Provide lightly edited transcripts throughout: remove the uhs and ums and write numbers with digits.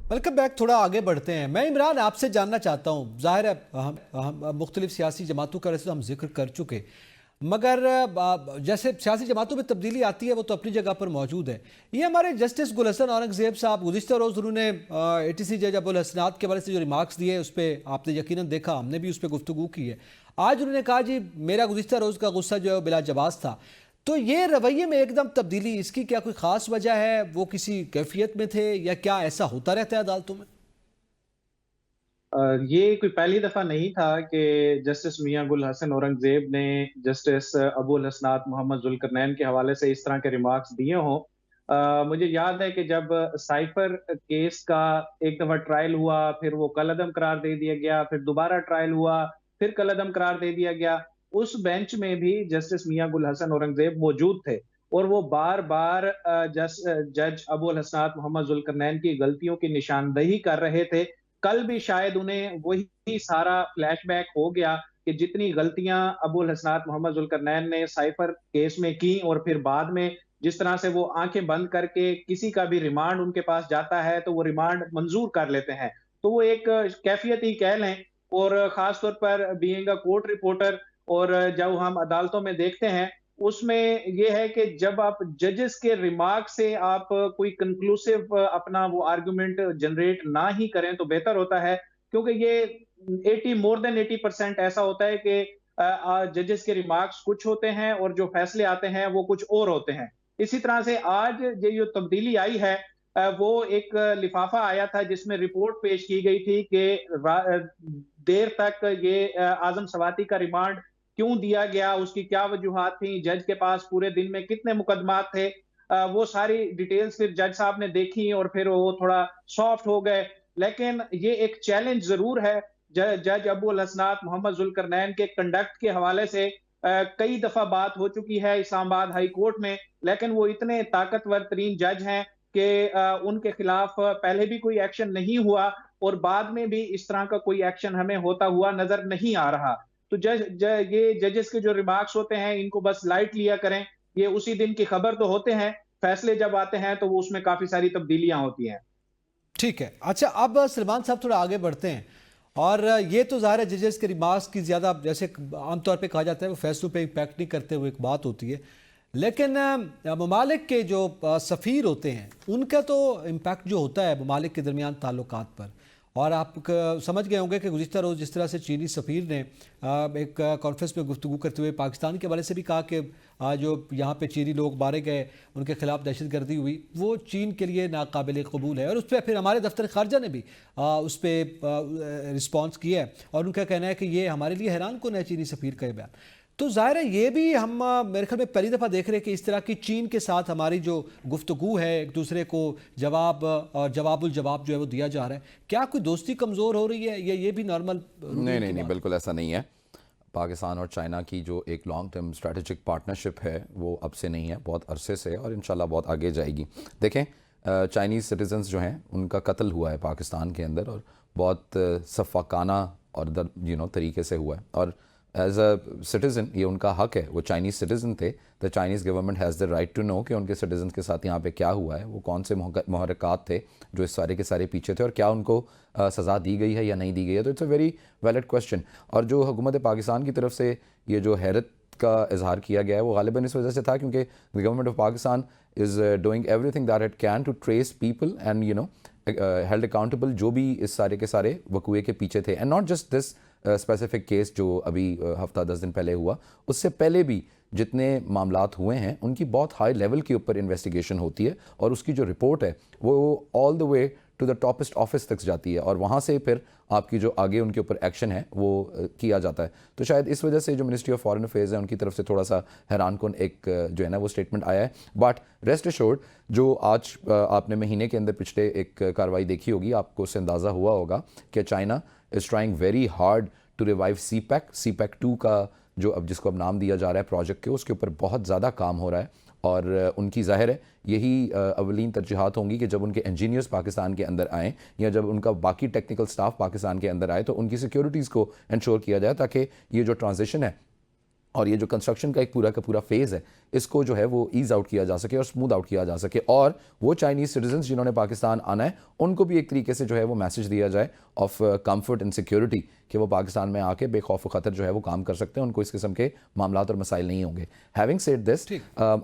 Welcome back. थोड़ा आगे बढ़ते हैं। मैं इमरान आपसे जानना चाहता हूँ, जाहिर है हम मुख्तलिफ सियासी जमातों का वैसे तो हम जिक्र कर चुके, मगर जैसे सियासी जमातों में तब्दीली आती है वो तो अपनी जगह पर मौजूद है। ये हमारे जस्टिस गुलहसन औरंगजेब साहब गुज़िश्ता रोज़ उन्होंने ATC जज अबुल हसनात के बारे से जो रिमार्क्स दिए उस पर आपने यकीनन देखा, हमने भी उस पर गुफ्तगू की है। आज उन्होंने कहा जी मेरा गुज़िश्ता रोज़ का गुस्सा जो है बिला जवाब था। तो ये रवैये में एकदम तब्दीली, इसकी क्या कोई ख़ास वजह है? वो किसी कैफियत में थे या क्या ऐसा होता रहता है अदालतों में? ये कोई पहली दफा नहीं था कि जस्टिस मियां गुल हसन औरंगजेब ने जस्टिस अबुल हसनात मोहम्मद जुल्करनैन के हवाले से इस तरह के रिमार्क्स दिए हों। मुझे याद है कि जब साइफर केस का एक दफा ट्रायल हुआ, फिर वो कलअदम करार दे दिया गया, फिर दोबारा ट्रायल हुआ, फिर कलअदम करार दे दिया गया। उस बेंच में भी जस्टिस मियां गुल हसन औरंगजेब मौजूद थे और वो बार बार जज अबुल हसनात मोहम्मद जुल्करनैन की गलतियों की निशानदही कर रहे थे। कल भी शायद उन्हें वही सारा फ्लैशबैक हो गया कि जितनी गलतियां अबुल हसनात मोहम्मद जुल्करनैन ने साइफर केस में की और फिर बाद में जिस तरह से वो आंखें बंद करके किसी का भी रिमांड उनके पास जाता है तो वो रिमांड मंजूर कर लेते हैं। तो वो एक कैफियत ही कह लें। और खासतौर पर बीइंग अ कोर्ट रिपोर्टर और जब हम अदालतों में देखते हैं उसमें ये है कि जब आप जजेस के रिमार्क से आप कोई कंक्लूसिव अपना वो आर्गुमेंट जनरेट ना ही करें तो बेहतर होता है, क्योंकि ये 80 मोर देन 80% ऐसा होता है कि जजेस के रिमार्क्स कुछ होते हैं और जो फैसले आते हैं वो कुछ और होते हैं। इसी तरह से आज ये जो तब्दीली आई है, वो एक लिफाफा आया था जिसमें रिपोर्ट पेश की गई थी कि देर तक ये आजम सवाती का रिमांड क्यों दिया गया, उसकी क्या वजूहात थी, जज के पास पूरे दिन में कितने मुकदमात थे। वो सारी डिटेल्स फिर जज साहब ने देखी और फिर वो थोड़ा सॉफ्ट हो गए। लेकिन ये एक चैलेंज जरूर है जज अबुल हसनात मोहम्मद जुल्करनैन के कंडक्ट के हवाले से। कई दफा बात हो चुकी है इस्लामाबाद हाई कोर्ट में, लेकिन वो इतने ताकतवर तरीन जज हैं कि उनके खिलाफ पहले भी कोई एक्शन नहीं हुआ और बाद में भी इस तरह का कोई एक्शन हमें होता हुआ नजर नहीं आ रहा। तो ये जजेस के जो रिमार्क्स होते हैं इनको बस लाइट लिया करें। ये उसी दिन की खबर तो होते हैं, फैसले जब आते हैं तो वो उसमें काफी सारी तब्दीलियां होती हैं। ठीक है। अच्छा, अब सलमान साहब थोड़ा आगे बढ़ते हैं। और ये तो ज़ाहिर है जजेस के रिमार्क्स की ज़्यादा, जैसे आमतौर पे कहा जाता है, वो फैसलों पे इम्पैक्ट नहीं करते हुए एक बात होती है। लेकिन ममालिक के जो सफ़ीर होते हैं उनका तो इम्पैक्ट जो होता है ममालिक के दरमियान ताल्लुकात पर। और आप समझ गए होंगे कि गुज़िश्ता रोज़ जिस तरह से चीनी सफ़ीर ने एक कॉन्फ्रेंस में गुफ्तगू करते हुए पाकिस्तान के बारे से भी कहा कि जो यहाँ पे चीनी लोग मारे गए, उनके खिलाफ दहशतगर्दी हुई, वो चीन के लिए नाकाबिल कबूल है। और उस पर फिर हमारे दफ्तर ख़ारजा ने भी उस पर रिस्पॉन्स किया है और उनका कहना है कि ये हमारे लिए हैरान कौन है चीनी सफ़ीर का बयान। तो ज़ाहिर है ये भी हम मेरे ख्याल में पहली दफ़ा देख रहे हैं कि इस तरह की चीन के साथ हमारी जो गुफ्तगू है, एक दूसरे को जवाब और जवाबुल जवाब जो है वो दिया जा रहा है। क्या कोई दोस्ती कमज़ोर हो रही है या ये भी नॉर्मल नहीं रूटीन की नहीं नहीं, बात? बिल्कुल ऐसा नहीं है। पाकिस्तान और चाइना की जो एक लॉन्ग टर्म स्ट्रेटेजिक पार्टनरशिप है वो अब से नहीं है, बहुत अरसे से है और इंशाल्लाह बहुत आगे जाएगी। देखें, चाइनीज़ सिटीजन्स जो हैं उनका कत्ल हुआ है पाकिस्तान के अंदर और बहुत सफ़ाकाना और तरीके से हुआ है। और एज अ सिटीज़न ये उनका हक है, वो चाइनीज़ सिटीज़न थे। The Chinese government has the right to know कि उनके सिटीजन के साथ यहाँ पे क्या हुआ है, वो कौन से महरक़ात थे जो इस सारे के सारे पीछे थे और क्या उनको सज़ा दी गई है या नहीं दी गई है। तो it's a very valid question. और जो हुकूमत पाकिस्तान की तरफ से ये जो हैरत का इजहार किया गया है वो गालिबन इस वजह से था क्योंकि the government of Pakistan is doing everything that it can to trace people and held accountable जो भी इस सारे के सारे वकूए के पीछे थे। And not just this specific case जो अभी हफ्ता 10 दिन पहले हुआ, उससे पहले भी जितने मामलात हुए हैं उनकी बहुत हाई लेवल के ऊपर इन्वेस्टिगेशन होती है और उसकी जो रिपोर्ट है वो all the way to the toppest office तक जाती है और वहाँ से फिर आपकी जो आगे उनके ऊपर एक्शन है वो किया जाता है। तो शायद इस वजह से जो मिनिस्ट्री ऑफ फॉरेन अफेयर्स है उनकी तरफ से थोड़ा सा हैरान कौन एक जो है ना वो स्टेटमेंट आया है। बट रेस्ट एश्योर्ड, जो आज आपने महीने के अंदर पिछले एक कार्रवाई देखी होगी, आपको उससे अंदाज़ा हुआ होगा कि China is trying very hard to revive CPEC 2 का जो अब जिसको अब नाम दिया जा रहा है प्रोजेक्ट के, उसके ऊपर बहुत ज़्यादा काम हो रहा है। और उनकी ज़ाहिर है यही अवलीन तरजीहात होंगी कि जब उनके इंजीनियर्स पाकिस्तान के अंदर आएँ या जब उनका बाकी टेक्निकल स्टाफ पाकिस्तान के अंदर आए तो उनकी सिक्योरिटीज़ को इंश्योर किया जाए ताकि ये जो ट्रांजिशन है और ये जो कंस्ट्रक्शन का एक पूरा का पूरा फेज़ है, इसको जो है वो ईज़ आउट किया जा सके और स्मूथ आउट किया जा सके, और वो चाइनीज़ सिटीजन्स जिन्होंने पाकिस्तान आना है उनको भी एक तरीके से जो है वो मैसेज दिया जाए ऑफ कंफर्ट एंड सिक्योरिटी कि वो पाकिस्तान में आके बेखौफ ख़तर जो है वो काम कर सकते हैं, उनको इस किस्म के मामला और मसाइल नहीं होंगे। हैविंग सेड दिस,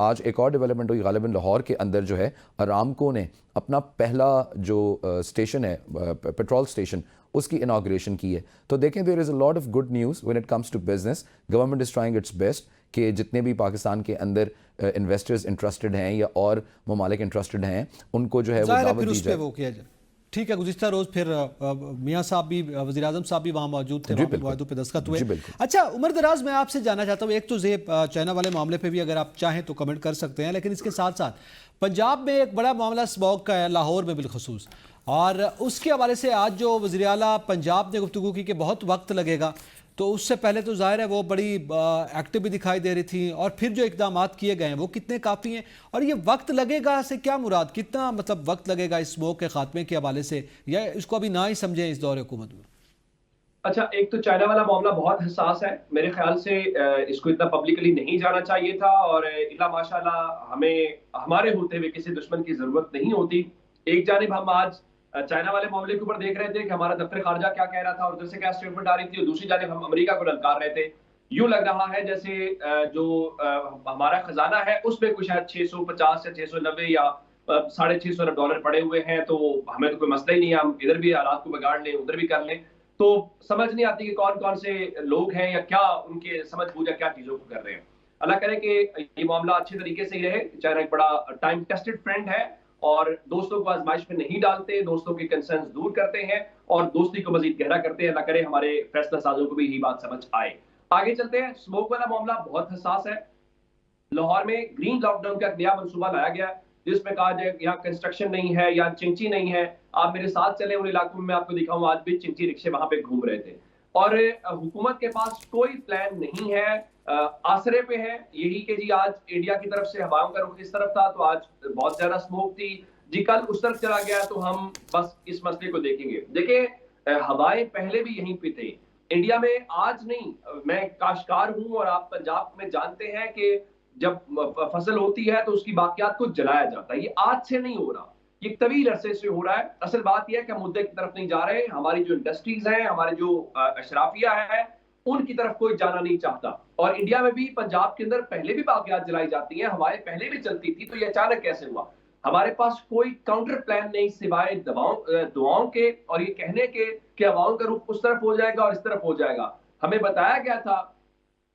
आज एक और डेवलपमेंट हुई गालिबन लाहौर के अंदर जो है अरामको ने अपना पहला जो स्टेशन है पेट्रोल स्टेशन उसकी इनाग्रेशन की है। तो देखें, there is a lot of good news when it comes to business. Government is trying its best कि जितने भी पाकिस्तान के अंदर इन्वेस्टर्स इंटरेस्टेड हैं या और ममालिक इंटरेस्टेड हैं उनको जो है वो ज़ाहिर है दावत फिर दी उस पे जाए। वो किया जाए। ठीक है, गुज़िश्ता रोज़ फिर मियाँ साहब भी, वज़ीर आज़म साहब भी वहाँ मौजूद थे, जी, वहाँ पे बिल्कुल। मुआहदों पे दस्तखत हुए। जी, बिल्कुल। अच्छा उमर दराज, मैं आपसे जानना चाहता हूँ, एक तो ज़ेब चाइना वाले मामले पे भी अगर आप चाहें तो कमेंट कर सकते हैं, लेकिन इसके साथ साथ पंजाब में एक बड़ा मामला स्मॉग का है, लाहौर में बिलखसूस, और उसके हवाले से आज जो वज़ीर आला पंजाब ने गुफ्तगू की कि बहुत वक्त लगेगा, तो उससे पहले तो जाहिर है वो बड़ी एक्टिव भी दिखाई दे रही थी, और फिर जो इकदाम किए गए हैं वो कितने काफ़ी हैं, और ये वक्त लगेगा से क्या मुराद, कितना मतलब वक्त लगेगा इस स्मोक के खात्मे के हवाले से, या इसको अभी ना ही समझें इस दौर हुकूमत में? अच्छा, एक तो चाइना वाला मामला बहुत हसास है। मेरे ख्याल से इसको इतना पब्लिकली नहीं जाना चाहिए था, और इल्ला माशाल्लाह हमें हमारे होते हुए किसी दुश्मन की जरूरत नहीं होती। एक जानिब हम आज चाइना वाले मामले के ऊपर देख रहे थे कि हमारा दफ्तर खारजा क्या कह रहा था और उधर से क्या स्टेटमेंट आ रही थी, और दूसरी जानिब हम अमेरिका को ललकार रहे थे। यूं लग रहा है जैसे जो हमारा खजाना है उसमें कुछ शायद 650 या 690 या $650 अरब डॉलर पड़े हुए हैं, तो हमें तो कोई मसला ही नहीं है, हम इधर भी हालात को बिगाड़ लें, उधर भी कर लें। तो समझ नहीं आती कि कौन कौन से लोग हैं या क्या उनके समझ बूझ क्या चीजों को कर रहे हैं। अल्लाह करे कि ये मामला अच्छे तरीके से ही रहे। चाइना एक बड़ा टाइम टेस्टेड फ्रेंड है और दोस्तों को आजमाइश में नहीं डालते, दोस्तों के कंसर्न्स दूर करते हैं और दोस्ती को मजीद गहरा करते हैं। अल्लाह करे हमारे फैसला साजों को भी यही बात समझ आए। आगे चलते हैं। स्मोक वाला मामला बहुत हसास है। लाहौर में ग्रीन लॉकडाउन का एक नया मंसूबा लाया गया जिसमें कहा जाए यहाँ कंस्ट्रक्शन नहीं है, यहाँ चिंची नहीं है। आप मेरे साथ चले उन इलाकों में, मैं आपको दिखाऊं, आज भी चिंची रिक्शे वहां पे घूम रहे थे। और हुकूमत के पास कोई प्लान नहीं है, आसरे पे है यही कि जी आज इंडिया की तरफ से हवाओं का रुख इस तरफ था तो आज बहुत ज्यादा स्मोक थी, जी कल उस तरफ चला गया तो हम बस इस मसले को देखेंगे। देखिए हवाएं पहले भी यहीं पे थे, इंडिया में आज नहीं। मैं काश्तकार हूं और आप पंजाब में जानते हैं कि जब फसल होती है तो उसकी बाकियात को जलाया जाता है। ये आज से नहीं हो रहा, ये तवील अरसे से हो रहा है। असल बात यह है कि हम मुद्दे की तरफ नहीं जा रहे। हमारी जो इंडस्ट्रीज हैं, हमारे जो अशराफिया है, उनकी तरफ कोई जाना नहीं चाहता। और इंडिया में भी पंजाब के अंदर पहले भी बाकियात जलाई जाती हैं, हवाएं पहले भी चलती थी, तो ये अचानक कैसे हुआ? हमारे पास कोई काउंटर प्लान नहीं सिवाय दुआओं के और ये कहने के कि हवाओं का रुख उस तरफ हो जाएगा और इस तरफ हो जाएगा। हमें बताया गया था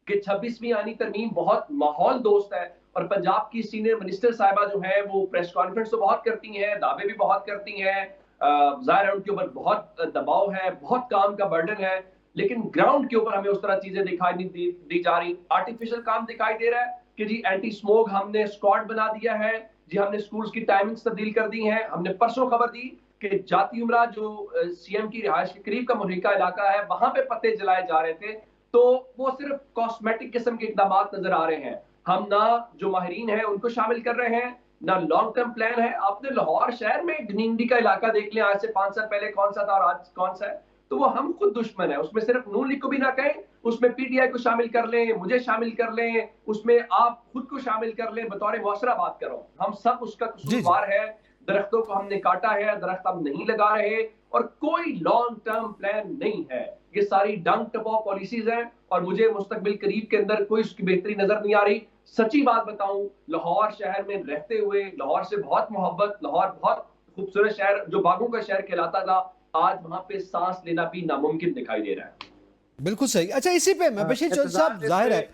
कि 26वीं आनी तरमीम बहुत माहौल दोस्त है, और पंजाब की सीनियर मिनिस्टर साहिबा जो है वो प्रेस कॉन्फ्रेंस तो बहुत करती हैं, दावे भी बहुत करती हैं, जाहिर है उनके ऊपर बहुत दबाव है, बहुत काम का बर्डन है, लेकिन ग्राउंड के ऊपर हमें उस तरह चीजें दिखाई नहीं दी जा रही। आर्टिफिशियल काम दिखाई दे रहा है कि जी एंटी स्मोक हमने स्क्वाड बना दिया है, जी हमने स्कूल्स की टाइमिंग्स तब्दील कर दी हैं। हमने परसों खबर दी कि जाती उमरा जो सीएम की रिहाइश के करीब का मुहरिका इलाका है वहां पे पत्ते जलाए जा रहे थे, तो वो सिर्फ कॉस्मेटिक किस्म के इकदाम नजर आ रहे हैं। हम ना जो माहिरीन हैं उनको शामिल कर रहे हैं, ना लॉन्ग टर्म प्लान है। आपने लाहौर शहर में गनींदी का इलाका देख लिया, आज से 5 साल पहले कौन सा था और आज कौन सा है, तो वो हम खुद दुश्मन है। उसमें सिर्फ नून लीग को भी ना कहें, उसमें पीटीआई को शामिल कर लें, मुझे शामिल कर लें, उसमें आप खुद को शामिल कर लें, बतौर मुआशरा बात करो, हम सब उसका कसूरवार है। दरख्तों को हमने काटा है, दरख्त हम नहीं लगा रहे, और कोई लॉन्ग टर्म प्लान नहीं है। ये सारी डंग टपॉ पॉलिसीज हैं और मुझे मुस्तकबिल करीब के अंदर कोई उसकी बेहतरी नजर नहीं आ रही। सच्ची बात बताऊं, लाहौर शहर में रहते हुए लाहौर से बहुत मोहब्बत, लाहौर बहुत खूबसूरत शहर जो बागों का शहर कहलाता था, आज वहां पे सांस लेना भी नामुमकिन दिखाई दे रहा है। बिल्कुल सही। अच्छा इसी पे मैं बशीर चौधरी साहब, जाहिर है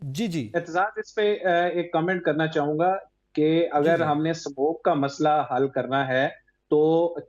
जी एतजाज इस पे एक कमेंट करना चाहूंगा कि अगर हमने स्मोक का मसला हल करना है तो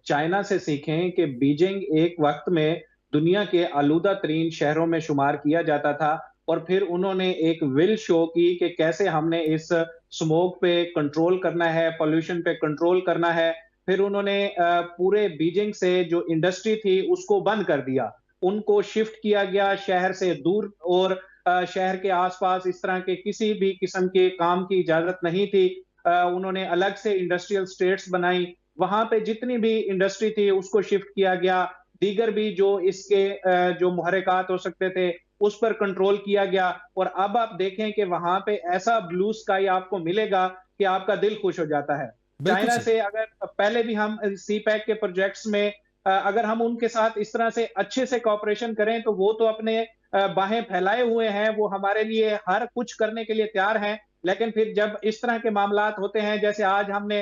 चाइना से सीखें कि बीजिंग एक वक्त में दुनिया के आलूदा तरीन शहरों में शुमार किया जाता था, और फिर उन्होंने एक विल शो की कि कैसे हमने इस स्मोक पे कंट्रोल करना है, पोल्यूशन पे कंट्रोल करना है। फिर उन्होंने पूरे बीजिंग से जो इंडस्ट्री थी उसको बंद कर दिया, उनको शिफ्ट किया गया शहर से दूर, और शहर के आसपास इस तरह के किसी भी किस्म के काम की इजाजत नहीं थी। उन्होंने अलग से इंडस्ट्रियल स्टेट्स बनाई, वहां पे जितनी भी इंडस्ट्री थी उसको शिफ्ट किया गया। दीगर भी जो इसके जो मुहर्रिकात हो सकते थे उस पर कंट्रोल किया गया, और अब आप देखें कि वहां पे ऐसा ब्लू स्काई आपको मिलेगा कि आपका दिल खुश हो जाता है। बिल्कुल चाइना सही। से अगर पहले भी हम सी पैक के प्रोजेक्ट्स में अगर हम उनके साथ इस तरह से अच्छे से कॉपरेशन करें, तो वो तो अपने बाहें फैलाए हुए हैं, वो हमारे लिए हर कुछ करने के लिए तैयार हैं। लेकिन फिर जब इस तरह के मामलात होते हैं, जैसे आज हमने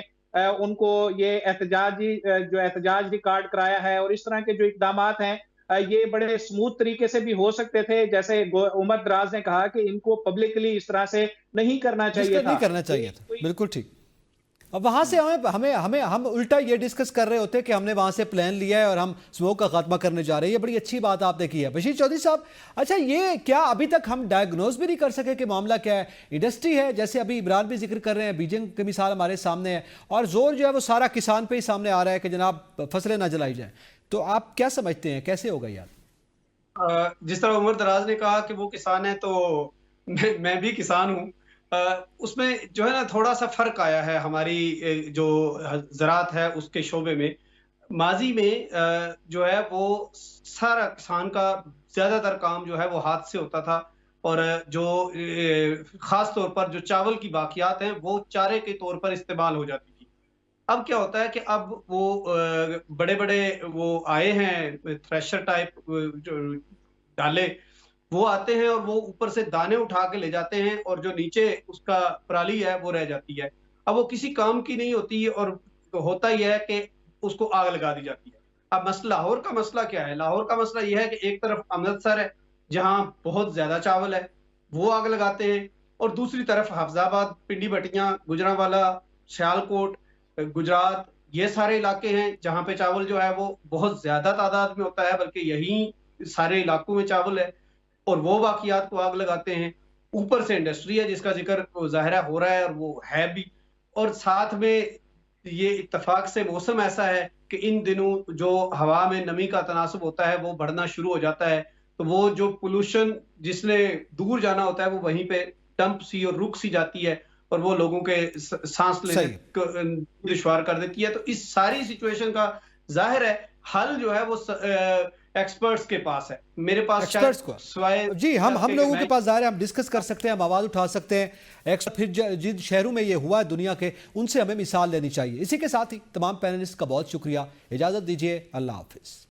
उनको ये जो एहतजाज रिकॉर्ड कराया है, और इस तरह के जो इकदामात हैं, ये बड़े स्मूथ तरीके से भी हो सकते थे। जैसे उमर दराज ने कहा कि इनको पब्लिकली इस तरह से नहीं करना चाहिए नहीं था। करना चाहिए था, बिल्कुल ठीक। अब वहां से हम उल्टा ये डिस्कस कर रहे होते हैं कि हमने वहां से प्लान लिया है और हम स्मोक का खात्मा करने जा रहे हैं। ये बड़ी अच्छी बात आपने की है बशीर चौधरी साहब। अच्छा, ये क्या अभी तक हम डायग्नोज भी नहीं कर सके कि मामला क्या है? इंडस्ट्री है, जैसे अभी इमरान भी जिक्र कर रहे हैं, बीजिंग की मिसाल हमारे सामने है, और जोर जो है वो सारा किसान पे ही सामने आ रहा है कि जनाब फसलें ना जलाई जाए। तो आप क्या समझते हैं, कैसे होगा यार? जिस तरह उमर दराज ने कहा कि वो किसान है, तो मैं भी किसान हूँ। उसमें जो है ना थोड़ा सा फर्क आया है हमारी जो ज़राअत है उसके शोबे में। माजी में जो है वो सारा किसान का ज़्यादातर काम जो है वो हाथ से होता था, और जो ख़ास तौर पर जो चावल की बाकियात हैं वो चारे के तौर पर इस्तेमाल हो जाती थी। अब क्या होता है कि अब वो बड़े-बड़े वो आए हैं थ्रेशर टाइप जो डाले, वो आते हैं और वो ऊपर से दाने उठा के ले जाते हैं, और जो नीचे उसका पराली है वो रह जाती है। अब वो किसी काम की नहीं होती है, और होता ही है कि उसको आग लगा दी जाती है। अब लाहौर का मसला क्या है? लाहौर का मसला ये है कि एक तरफ अमृतसर है जहाँ बहुत ज्यादा चावल है, वो आग लगाते हैं, और दूसरी तरफ हफ्जाबाद, पिंडी बटियां, गुजरांवाला, सियालकोट, गुजरात, ये सारे इलाके हैं जहाँ पे चावल जो है वो बहुत ज्यादा तादाद में होता है, बल्कि यही सारे इलाकों में चावल है, और वो बाकियात को आग लगाते हैं। ऊपर से इंडस्ट्री है जिसका जिक्र ज़ाहिरा हो रहा है, और वो है भी, और साथ में ये इत्तेफाक से मौसम ऐसा है कि इन दिनों जो हवा में नमी का तनासुब होता है वो बढ़ना शुरू हो जाता है। तो वो जो पोल्यूशन जिसने दूर जाना होता है वो वहीं पे डंप सी और रुक सी जाती है, और वो लोगों के सांस लेने को दुश्वार कर देती है। तो इस सारी सिचुएशन का जाहिर है हल जो है वो एक्सपर्ट्स के पास है। मेरे पास एक्सपर्ट्स को जी, हम लोगों के पास ज़ाहिर है, हम डिस्कस कर सकते हैं, हम आवाज़ उठा सकते हैं। फिर जिन शहरों में ये हुआ है दुनिया के, उनसे हमें मिसाल लेनी चाहिए। इसी के साथ ही तमाम पैनलिस्ट का बहुत शुक्रिया। इजाज़त दीजिए, अल्लाह हाफिज़।